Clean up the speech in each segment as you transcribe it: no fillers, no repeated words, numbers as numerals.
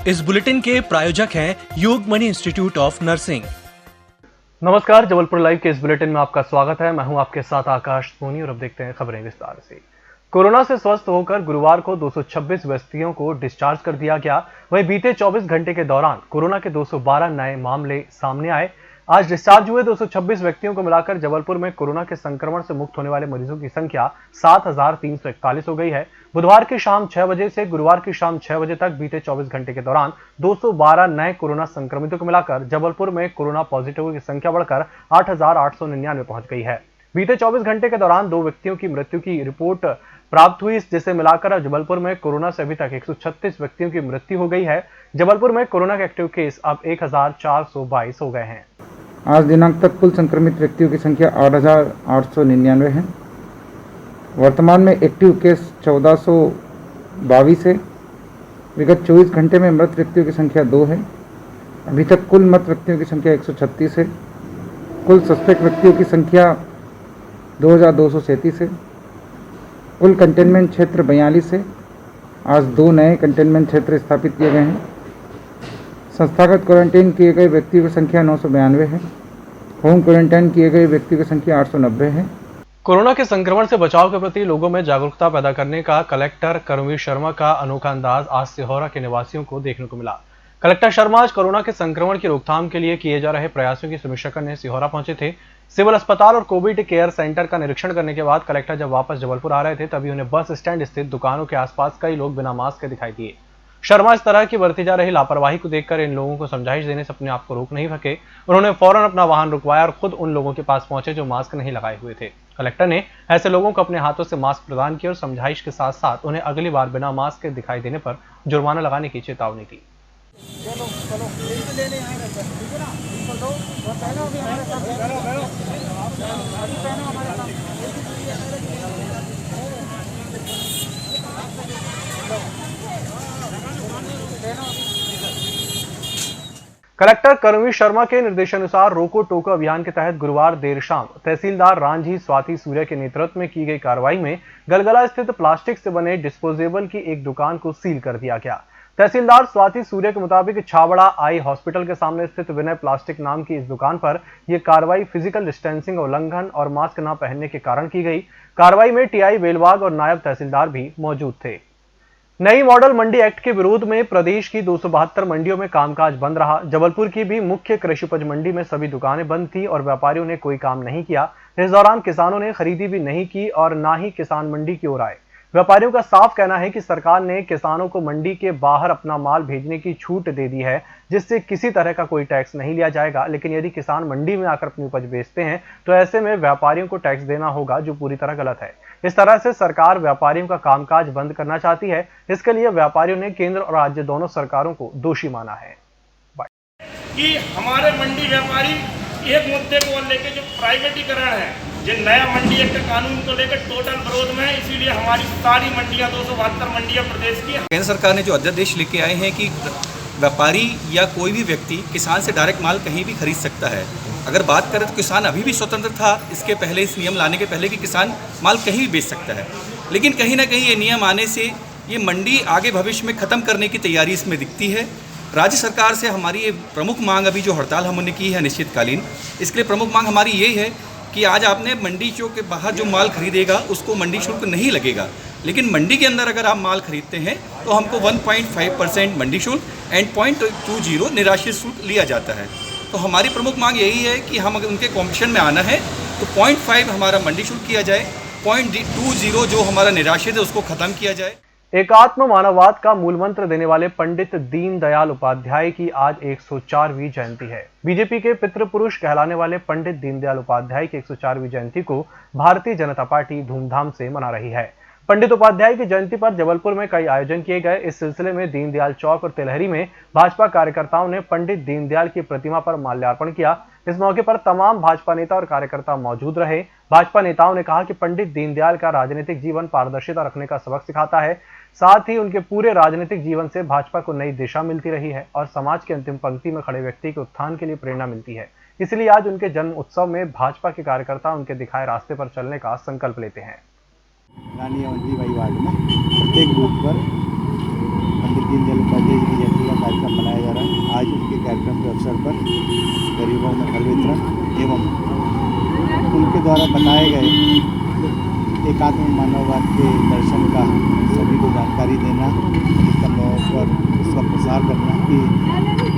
इस बुलेटिन के प्रायोजक हैं योगमणि इंस्टीट्यूट ऑफ नर्सिंग। नमस्कार, जबलपुर लाइव के इस बुलेटिन में आपका स्वागत है। मैं हूं आपके साथ आकाश सोनी और अब देखते हैं खबरें विस्तार से। कोरोना से स्वस्थ होकर गुरुवार को 226 व्यक्तियों को डिस्चार्ज कर दिया गया। वहीं बीते 24 घंटे के दौरान कोरोना के 212 नए मामले सामने आए। आज डिस्चार्ज हुए 226 व्यक्तियों को मिलाकर जबलपुर में कोरोना के संक्रमण से मुक्त होने वाले मरीजों की संख्या 7,341 हो गई है। बुधवार की शाम 6 बजे से गुरुवार की शाम 6 बजे तक बीते 24 घंटे के दौरान 212 नए कोरोना संक्रमितों को मिलाकर जबलपुर में कोरोना पॉजिटिव की संख्या बढ़कर 8,899 पहुंच गई है। बीते 24 घंटे के दौरान 2 व्यक्तियों की मृत्यु की रिपोर्ट प्राप्त हुई, जिसे मिलाकर जबलपुर में कोरोना से अभी तक 136 व्यक्तियों की मृत्यु हो गई है। जबलपुर में कोरोना के एक्टिव केस अब 1,422 हो गए हैं। आज दिनांक तक कुल संक्रमित व्यक्तियों की संख्या 8,899 है। वर्तमान में एक्टिव केस 1,422 है। विगत 24 घंटे में मृत व्यक्तियों की संख्या 2 है। अभी तक कुल मृत व्यक्तियों की संख्या 136 है। कुल सस्पेक्ट व्यक्तियों की संख्या 2,237 है। कुल कंटेनमेंट क्षेत्र 42 है। आज 2 नए कंटेनमेंट क्षेत्र स्थापित किए गए हैं। संस्थागत क्वारंटीन किए गए व्यक्तियों की संख्या 992 है। होम क्वारंटाइन किए गए व्यक्तियों की संख्या 890 है। कोरोना के संक्रमण से बचाव के प्रति लोगों में जागरूकता पैदा करने का कलेक्टर कर्मवीर शर्मा का अनोखा अंदाज आज सिहोरा के निवासियों को देखने को मिला। कलेक्टर शर्मा आज कोरोना के संक्रमण की रोकथाम के लिए किए जा रहे प्रयासों की समीक्षा करने सिहोरा पहुंचे थे। सिविल अस्पताल और कोविड केयर सेंटर का निरीक्षण करने के बाद कलेक्टर जब वापस जबलपुर आ रहे थे तभी उन्हें बस स्टैंड स्थित दुकानों के आसपास कई लोग बिना मास्क के दिखाई दिए। शर्मा इस तरह की बरती जा रही लापरवाही को देखकर इन लोगों को समझाइश देने से अपने आप को रोक नहीं सके। उन्होंने फौरन अपना वाहन रुकवाया और खुद उन लोगों के पास पहुंचे जो मास्क नहीं लगाए हुए थे। कलेक्टर ने ऐसे लोगों को अपने हाथों से मास्क प्रदान किया और समझाइश के साथ साथ उन्हें अगली बार बिना मास्क के दिखाई देने पर जुर्माना लगाने की चेतावनी दी। कलेक्टर कर्मवीर शर्मा के निर्देशानुसार रोको टोको अभियान के तहत गुरुवार देर शाम तहसीलदार रांझी स्वाति सूर्य के नेतृत्व में की गई कार्रवाई में गलगला स्थित प्लास्टिक से बने डिस्पोजेबल की एक दुकान को सील कर दिया गया। तहसीलदार स्वाति सूर्य के मुताबिक छाबड़ा आई हॉस्पिटल के सामने स्थित विनय प्लास्टिक नाम की इस दुकान पर यह कार्रवाई फिजिकल डिस्टेंसिंग उल्लंघन और मास्क न पहनने के कारण की गई। कार्रवाई में टीआई बेलबाग और नायब तहसीलदार भी मौजूद थे। नई मॉडल मंडी एक्ट के विरोध में प्रदेश की 272 मंडियों में कामकाज बंद रहा। जबलपुर की भी मुख्य कृषि उपज मंडी में सभी दुकानें बंद थी और व्यापारियों ने कोई काम नहीं किया। इस दौरान किसानों ने खरीदी भी नहीं की और ना ही किसान मंडी की ओर आए। व्यापारियों का साफ कहना है कि सरकार ने किसानों को मंडी के बाहर अपना माल भेजने की छूट दे दी है, जिससे किसी तरह का कोई टैक्स नहीं लिया जाएगा। लेकिन यदि किसान मंडी में आकर अपनी उपज बेचते हैं तो ऐसे में व्यापारियों को टैक्स देना होगा, जो पूरी तरह गलत है। इस तरह से सरकार व्यापारियों का कामकाज बंद करना चाहती है। इसके लिए व्यापारियों ने केंद्र और राज्य दोनों सरकारों को दोषी माना है। कि हमारे मंडी व्यापारी एक मुद्दे को लेकर जो प्राइवेटीकरण है, जो नया मंडी एक्ट कानून को लेकर टोटल विरोध में, इसीलिए हमारी सारी मंडियां 272 मंडियां प्रदेश की। केंद्र सरकार ने जो अध्यादेश लेके आए हैं कि व्यापारी या कोई भी व्यक्ति किसान से डायरेक्ट माल कहीं भी खरीद सकता है। अगर बात करें तो किसान अभी भी स्वतंत्र था इसके पहले, इस नियम लाने के पहले, कि किसान माल कहीं भी बेच सकता है। लेकिन कहीं ना कहीं ये नियम आने से ये मंडी आगे भविष्य में ख़त्म करने की तैयारी इसमें दिखती है। राज्य सरकार से हमारी ये प्रमुख मांग, अभी जो हड़ताल हमने की है अनिश्चितकालीन, इसके लिए प्रमुख मांग हमारी यही है कि आज आपने मंडी चौक के बाहर जो माल खरीदेगा उसको मंडी शुल्क नहीं लगेगा, लेकिन मंडी के अंदर अगर आप माल खरीदते हैं तो हमको 1.5% मंडी शुल्क एंड 0.20 निराश्रित शुल्क लिया जाता है। तो हमारी प्रमुख मांग यही है कि हम अगर उनके कॉम्पिटिशन में आना है तो 0.5 हमारा मंडी शुल्क किया जाए, 0.20 जो हमारा निराश्रित है उसको खत्म किया जाए। एकात्म मानववाद का मूल मंत्र देने वाले पंडित दीनदयाल उपाध्याय की आज 104वीं जयंती है। बीजेपी के पितृपुरुष कहलाने वाले पंडित दीनदयाल उपाध्याय की 104वीं जयंती को भारतीय जनता पार्टी धूमधाम से मना रही है। पंडित उपाध्याय की जयंती पर जबलपुर में कई आयोजन किए गए। इस सिलसिले में दीनदयाल चौक और तिलहरी में भाजपा कार्यकर्ताओं ने पंडित दीनदयाल की प्रतिमा पर माल्यार्पण किया। इस मौके पर तमाम भाजपा नेता और कार्यकर्ता मौजूद रहे। भाजपा नेताओं ने कहा कि पंडित दीनदयाल का राजनीतिक जीवन पारदर्शिता रखने का सबक सिखाता है। साथ ही उनके पूरे राजनीतिक जीवन से भाजपा को नई दिशा मिलती रही है और समाज की अंतिम पंक्ति में खड़े व्यक्ति के उत्थान के लिए प्रेरणा मिलती है। इसलिए आज उनके जन्म उत्सव में भाजपा के कार्यकर्ता उनके दिखाए रास्ते पर चलने का संकल्प लेते हैं। रानी अवंती बाई वार्ड में प्रत्येक बूथ पर पंडित दीनदयाल उपाध्याय जी की जयंती का कार्यक्रम मनाया जा रहा है। आज उनके कार्यक्रम के अवसर पर गरीबों में फल वितरण एवं उनके द्वारा बताए गए एकात्म मानववाद के दर्शन का सभी को जानकारी देना, अधिकतम लोगों पर उसका प्रसार करना कि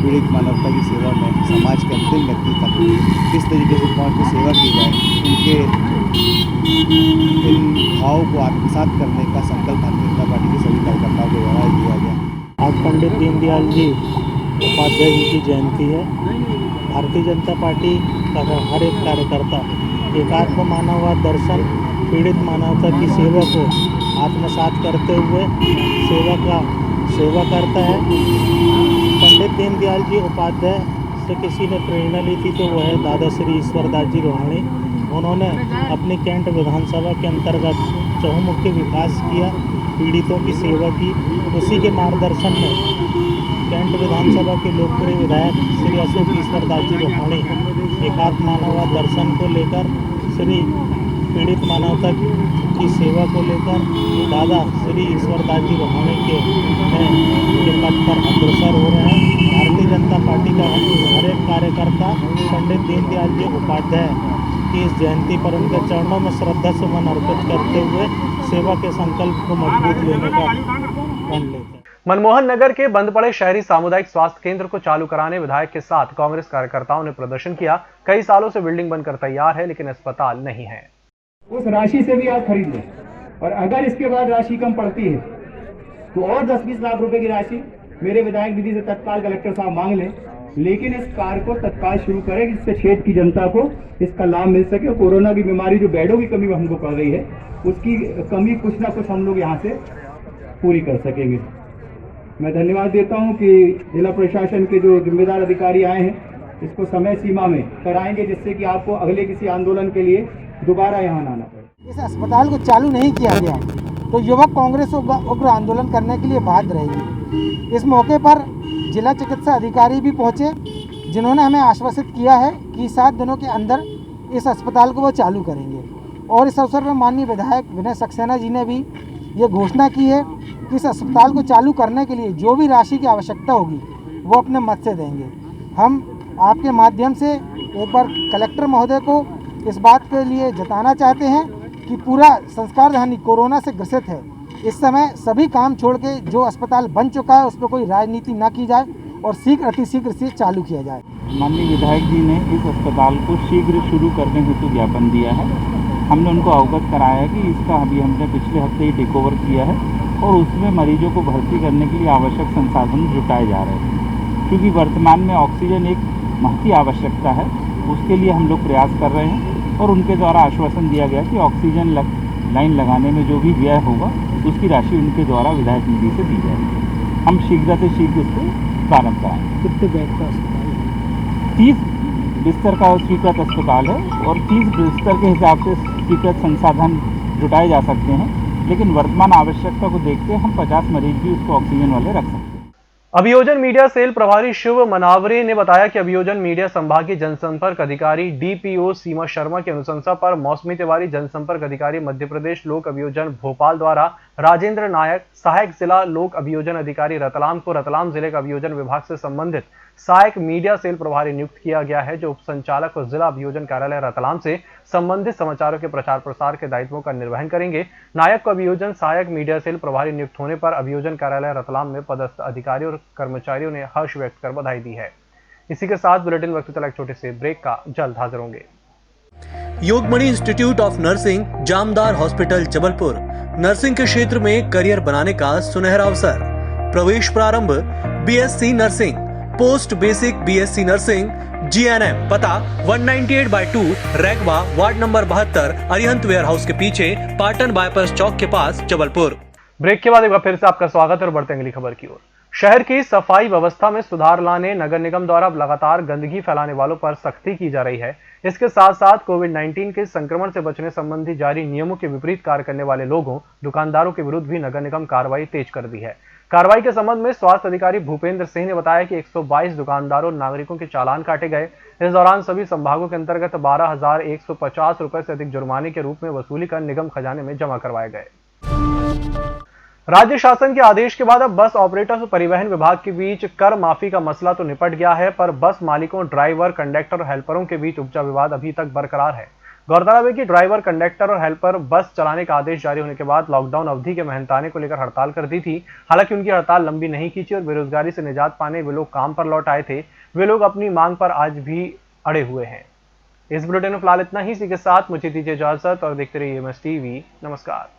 पीड़ित मानवता की सेवा में समाज के अंतिम व्यक्ति तक किस तरीके से पहुँच कर सेवा की जाए, उनके इन भाव को आत्मसात करने का संकल्प भारतीय जनता पार्टी के सभी कार्यकर्ताओं के द्वारा किया गया। आज पंडित दीनदयाल जी उपाध्याय जी की जयंती है। भारतीय जनता पार्टी का हर एक कार्यकर्ता एकात्म मानववाद दर्शन, पीड़ित मानवता की सेवा को आत्मसात करते हुए सेवा करता है। पंडित दीनदयाल जी उपाध्याय से किसी ने प्रेरणा ली थी तो वो है दादा श्री ईश्वरदास जी रोहाणी। उन्होंने अपनी कैंट विधानसभा के अंतर्गत चहुमुखी विकास किया, पीड़ितों की सेवा की। उसी के मार्गदर्शन में कैंट विधानसभा के लोकप्रिय विधायक श्री अशोक ईश्वरदास जी रोहाणी एकात्म मानववाद दर्शन को लेकर, श्री पीड़ित मानवता की सेवा को लेकर दादा श्री ईश्वरदास जी रोहाणी के पद पर अग्रसर हो रहे हैं। भारतीय जनता पार्टी का हर एक कार्यकर्ता पंडित दीनदयाल जी उपाध्याय की इस जयंती पर उनके चरणों में श्रद्धा सुमन अर्पित करते हुए सेवा के संकल्प को मजबूत लेने का प्रण लेते हैं। मनमोहन नगर के बंद पड़े शहरी सामुदायिक स्वास्थ्य केंद्र को चालू कराने विधायक के साथ कांग्रेस कार्यकर्ताओं ने प्रदर्शन किया। कई सालों से बिल्डिंग बनकर तैयार है लेकिन अस्पताल नहीं है। उस राशि से भी आप खरीद लें, और अगर इसके बाद राशि कम पड़ती है तो और 10-20 लाख रुपए की राशि मेरे विधायक निधि से तत्काल कलेक्टर साहब मांग लें, लेकिन इस कार्य को तत्काल शुरू करें जिससे क्षेत्र की जनता को इसका लाभ मिल सके। कोरोना की बीमारी जो बेडों की कमी हमको पड़ रही है, उसकी कमी कुछ ना कुछ हम लोग यहाँ से पूरी कर सकेंगे। मैं धन्यवाद देता हूँ कि जिला प्रशासन के जो जिम्मेदार अधिकारी आए हैं इसको समय सीमा में कराएंगे, जिससे कि आपको अगले किसी आंदोलन के लिए दोबारा यहाँ आना पड़े। इस अस्पताल को चालू नहीं किया गया तो युवक कांग्रेस उग्र आंदोलन करने के लिए बाध्य रहेगी। इस मौके पर जिला चिकित्सा अधिकारी भी पहुंचे, जिन्होंने हमें आश्वासित किया है कि 7 दिनों के अंदर इस अस्पताल को वो चालू करेंगे। और इस अवसर पर माननीय विधायक विनय सक्सेना जी ने भी ये घोषणा की है कि इस अस्पताल को चालू करने के लिए जो भी राशि की आवश्यकता होगी वो अपने मत से देंगे। हम आपके माध्यम से एक बार कलेक्टर महोदय को इस बात के लिए जताना चाहते हैं कि पूरा संस्कार धानी कोरोना से ग्रसित है। इस समय सभी काम छोड़ के जो अस्पताल बन चुका है उस पर कोई राजनीति न की जाए और अतिशीघ्र से चालू किया जाए। माननीय विधायक जी ने इस अस्पताल को शीघ्र शुरू करने हेतु ज्ञापन दिया है। हमने उनको अवगत कराया है कि इसका अभी हमने पिछले हफ्ते ही टेक ओवर किया है और उसमें मरीजों को भर्ती करने के लिए आवश्यक संसाधन जुटाए जा रहे हैं। क्योंकि वर्तमान में ऑक्सीजन एक महती आवश्यकता है, उसके लिए हम लोग प्रयास कर रहे हैं और उनके द्वारा आश्वासन दिया गया कि ऑक्सीजन लाइन लगाने में जो भी व्यय होगा उसकी राशि उनके द्वारा विधायक निधि से दी जाएगी। हम शीघ्र से शीघ्र उसको प्रारंभ कराएंगे। कितने बेड का अस्पताल है? 30 बिस्तर का स्वीकृत अस्पताल है और 30 बिस्तर के हिसाब से स्वीकृत संसाधन जुटाए जा सकते हैं, लेकिन वर्तमान आवश्यकता को देखते हम 50 मरीज भी उसको ऑक्सीजन वाले रख सकते हैं। अभियोजन मीडिया सेल प्रभारी शिव मनावरे ने बताया कि अभियोजन मीडिया संभागीय जनसंपर्क अधिकारी डीपीओ सीमा शर्मा की अनुशंसा पर मौसमी तिवारी जनसंपर्क अधिकारी मध्य प्रदेश लोक अभियोजन भोपाल द्वारा राजेंद्र नायक सहायक जिला लोक अभियोजन अधिकारी रतलाम को रतलाम जिले का अभियोजन विभाग से संबंधित सहायक मीडिया सेल प्रभारी नियुक्त किया गया है, जो उप संचालक और जिला अभियोजन कार्यालय रतलाम से संबंधित समाचारों के प्रचार प्रसार के दायित्वों का निर्वहन करेंगे। नायक को अभियोजन सहायक मीडिया सेल प्रभारी नियुक्त होने पर अभियोजन कार्यालय रतलाम में पदस्थ अधिकारियों और कर्मचारियों ने हर्ष व्यक्त कर बधाई दी है। इसी के साथ बुलेटिन वक्त तक छोटे से ब्रेक का जल्द हाजिर होंगे। Yogmani institute of nursing, Jamdar hospital, Jabalpur. Nursing के क्षेत्र में करियर बनाने का सुनहरा अवसर। प्रवेश प्रारंभ BSc nursing, post basic BSc nursing, GNM. पता 198/2 Raigwa, ward number 72, Arihant warehouse के पीछे, पाटन बाईपास चौक के पास, जबलपुर। ब्रेक के बाद एक बार फिर से आपका स्वागत है और बढ़ते हैं अगली खबर की ओर। शहर की सफाई व्यवस्था में सुधार लाने नगर निगम द्वारा लगातार गंदगी फैलाने वालों पर सख्ती की जा रही है। इसके साथ साथ कोविड-19 के संक्रमण से बचने संबंधी जारी नियमों के विपरीत कार्य करने वाले लोगों, दुकानदारों के विरुद्ध भी नगर निगम कार्रवाई तेज कर दी है। कार्रवाई के संबंध में स्वास्थ्य अधिकारी भूपेंद्र सिंह ने बताया कि 122 दुकानदारों और नागरिकों के चालान काटे गए। इस दौरान सभी संभागों के अंतर्गत 12,150 रुपए से अधिक जुर्माने के रूप में वसूली कर निगम खजाने में जमा करवाए गए। राज्य शासन के आदेश के बाद अब बस ऑपरेटर्स और परिवहन विभाग के बीच कर माफी का मसला तो निपट गया है, पर बस मालिकों, ड्राइवर, कंडक्टर और हेल्परों के बीच उपजा विवाद अभी तक बरकरार है। गौरतलब है कि ड्राइवर, कंडक्टर और हेल्पर बस चलाने का आदेश जारी होने के बाद लॉकडाउन अवधि के मेहनताने को लेकर हड़ताल कर दी थी। हालांकि उनकी हड़ताल लंबी नहीं खींची और बेरोजगारी से निजात पाने वे लोग काम पर लौट आए थे। वे लोग अपनी मांग पर आज भी अड़े हुए हैं। इस बुलेटिन में फिलहाल इतना ही। इसी के साथ मुझे दीजिए इजाजत और देखते रहिए MS TV। नमस्कार।